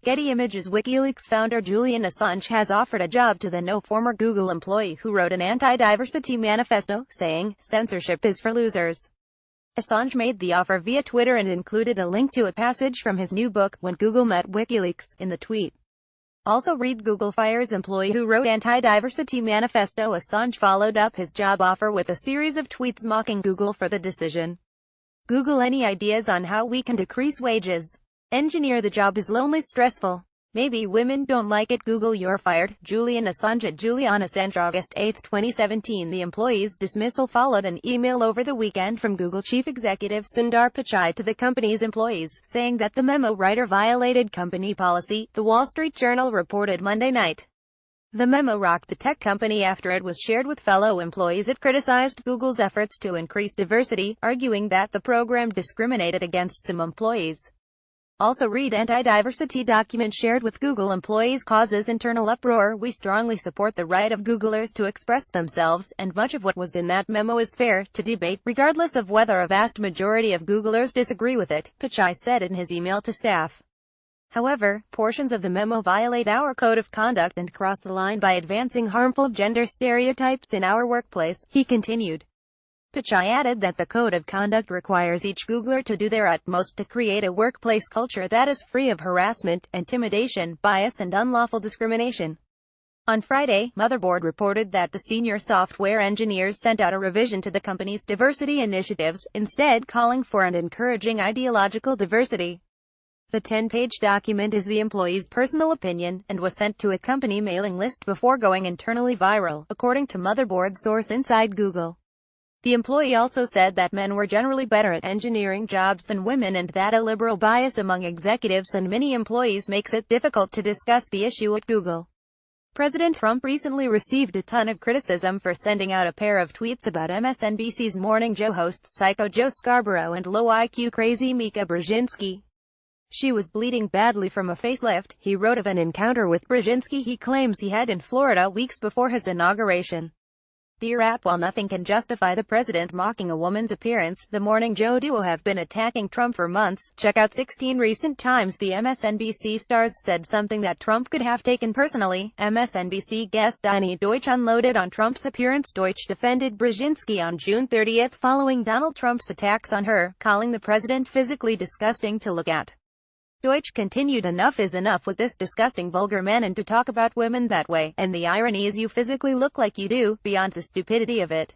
Getty Images. Wikileaks founder Julian Assange has offered a job to the now former Google employee who wrote an anti-diversity manifesto, saying, "Censorship is for losers." Assange made the offer via Twitter and included a link to a passage from his new book, When Google Met Wikileaks, in the tweet. Also read: Google fires employee who wrote anti-diversity manifesto. Assange followed up his job offer with a series of tweets mocking Google for the decision. Google, any ideas on how we can decrease wages? Engineer, the job is lonely, stressful. Maybe women don't like it. Google, you're fired. Julian Assange. At Julian Assange. August 8, 2017. The employee's dismissal followed an email over the weekend from Google chief executive Sundar Pichai to the company's employees, saying that the memo writer violated company policy, The Wall Street Journal reported Monday night. The memo rocked the tech company after it was shared with fellow employees. It criticized Google's efforts to increase diversity, arguing that the program discriminated against some employees. Also read: anti-diversity document shared with Google employees causes internal uproar. We strongly support the right of Googlers to express themselves, and much of what was in that memo is fair to debate, regardless of whether a vast majority of Googlers disagree with it, Pichai said in his email to staff. However, portions of the memo violate our code of conduct and cross the line by advancing harmful gender stereotypes in our workplace, he continued. Pichai added that the code of conduct requires each Googler to do their utmost to create a workplace culture that is free of harassment, intimidation, bias and unlawful discrimination. On Friday, Motherboard reported that the senior software engineers sent out a revision to the company's diversity initiatives, instead calling for and encouraging ideological diversity. The 10-page document is the employee's personal opinion, and was sent to a company mailing list before going internally viral, according to Motherboard source inside Google. The employee also said that men were generally better at engineering jobs than women and that a liberal bias among executives and many employees makes it difficult to discuss the issue at Google. President Trump recently received a ton of criticism for sending out a pair of tweets about MSNBC's Morning Joe hosts Psycho Joe Scarborough and low-IQ crazy Mika Brzezinski. She was bleeding badly from a facelift, he wrote of an encounter with Brzezinski he claims he had in Florida weeks before his inauguration. Dear app, while nothing can justify the president mocking a woman's appearance, the Morning Joe duo have been attacking Trump for months. Check out 16 recent times the MSNBC stars said something that Trump could have taken personally. MSNBC guest Donnie Deutsch unloaded on Trump's appearance. Deutsch defended Brzezinski on June 30 following Donald Trump's attacks on her, calling the president physically disgusting to look at. Deutsch continued, "Enough is enough with this disgusting vulgar man, and to talk about women that way, and the irony is you physically look like you do, beyond the stupidity of it.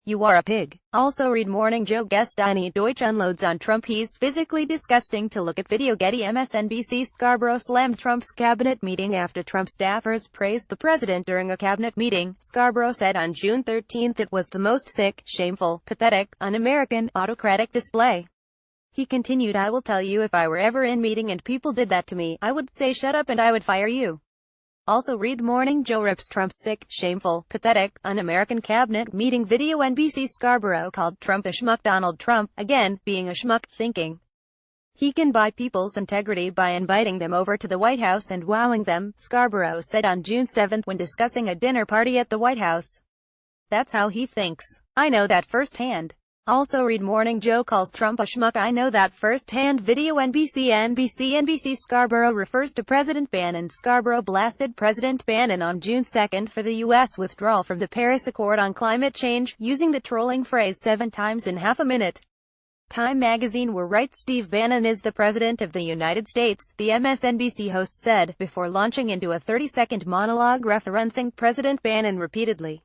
You are a pig." Also read: Morning Joe guest Donnie Deutsch unloads on Trump, "He's physically disgusting to look at." Video. Getty. MSNBC. Scarborough slammed Trump's cabinet meeting after Trump staffers praised the president during a cabinet meeting. Scarborough said on June 13 it was the most sick, shameful, pathetic, un-American, autocratic display. He continued, "I will tell you, if I were ever in meeting and people did that to me, I would say shut up and I would fire you." Also read: Morning Joe rips Trump's sick, shameful, pathetic, un-American cabinet meeting video. NBC. Scarborough called Trump a schmuck. Donald Trump, again, being a schmuck, thinking he can buy people's integrity by inviting them over to the White House and wowing them, Scarborough said on June 7 when discussing a dinner party at the White House. "That's how he thinks. I know that firsthand." Also read: Morning Joe calls Trump a schmuck. "I know that firsthand." Video. NBC. Scarborough refers to President Bannon. Scarborough blasted President Bannon on June 2 for the U.S. withdrawal from the Paris Accord on climate change, using the trolling phrase 7 times in half a minute. Time magazine writes Steve Bannon is the President of the United States, the MSNBC host said, before launching into a 30-second monologue referencing President Bannon repeatedly.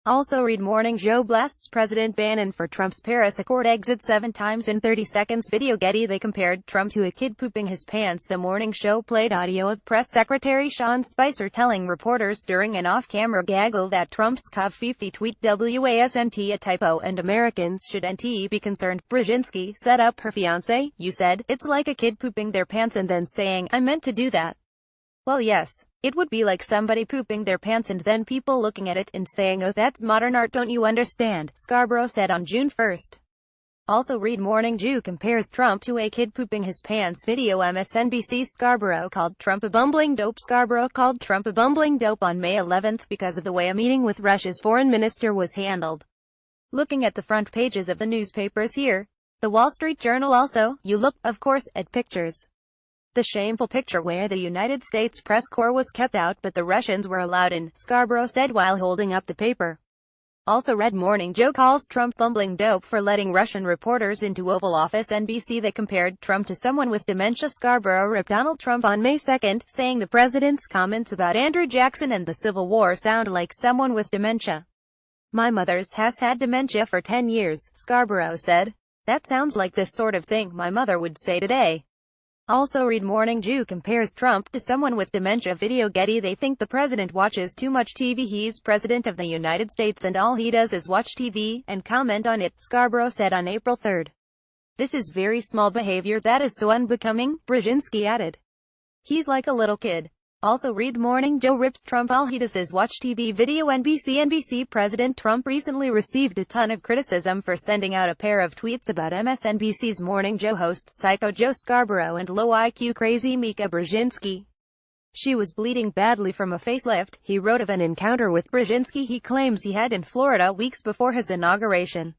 Also read: Morning Joe blasts President Bannon for Trump's Paris Accord exit 7 times in 30 seconds. Video. Getty. They compared Trump to a kid pooping his pants. The morning show played audio of Press Secretary Sean Spicer telling reporters during an off-camera gaggle that Trump's COV50 tweet wasn't a typo and Americans shouldn't be concerned. Brzezinski set up her fiancé. "You said, it's like a kid pooping their pants and then saying, I meant to do that." Well, yes. It would be like somebody pooping their pants and then people looking at it and saying, "Oh, that's modern art, don't you understand?" Scarborough said on June 1. Also read: Morning Joe compares Trump to a kid pooping his pants. Video. MSNBC. Scarborough called Trump a bumbling dope. Scarborough called Trump a bumbling dope on May 11 because of the way a meeting with Russia's foreign minister was handled. Looking at the front pages of the newspapers here. The Wall Street Journal. Also, you look, of course, at pictures. The shameful picture where the United States press corps was kept out but the Russians were allowed in, Scarborough said while holding up the paper. Also read Morning Joe calls Trump bumbling dope for letting Russian reporters into Oval Office. NBC that compared Trump to someone with dementia. Scarborough ripped Donald Trump on May 2, saying the president's comments about Andrew Jackson and the Civil War sound like someone with dementia. My mother's has had dementia for 10 years, Scarborough said. That sounds like this sort of thing my mother would say today. Also read Morning Joe compares Trump to someone with dementia. Video Getty they think the president watches too much TV. He's president of the United States and all he does is watch TV and comment on it, Scarborough said on April 3. This is very small behavior that is so unbecoming, Brzezinski added. He's like a little kid. Also read Morning Joe rips Trump all he does is watch TV. Video NBC President Trump recently received a ton of criticism for sending out a pair of tweets about MSNBC's Morning Joe hosts Psycho Joe Scarborough and low IQ crazy Mika Brzezinski. She was bleeding badly from a facelift, he wrote of an encounter with Brzezinski he claims he had in Florida weeks before his inauguration.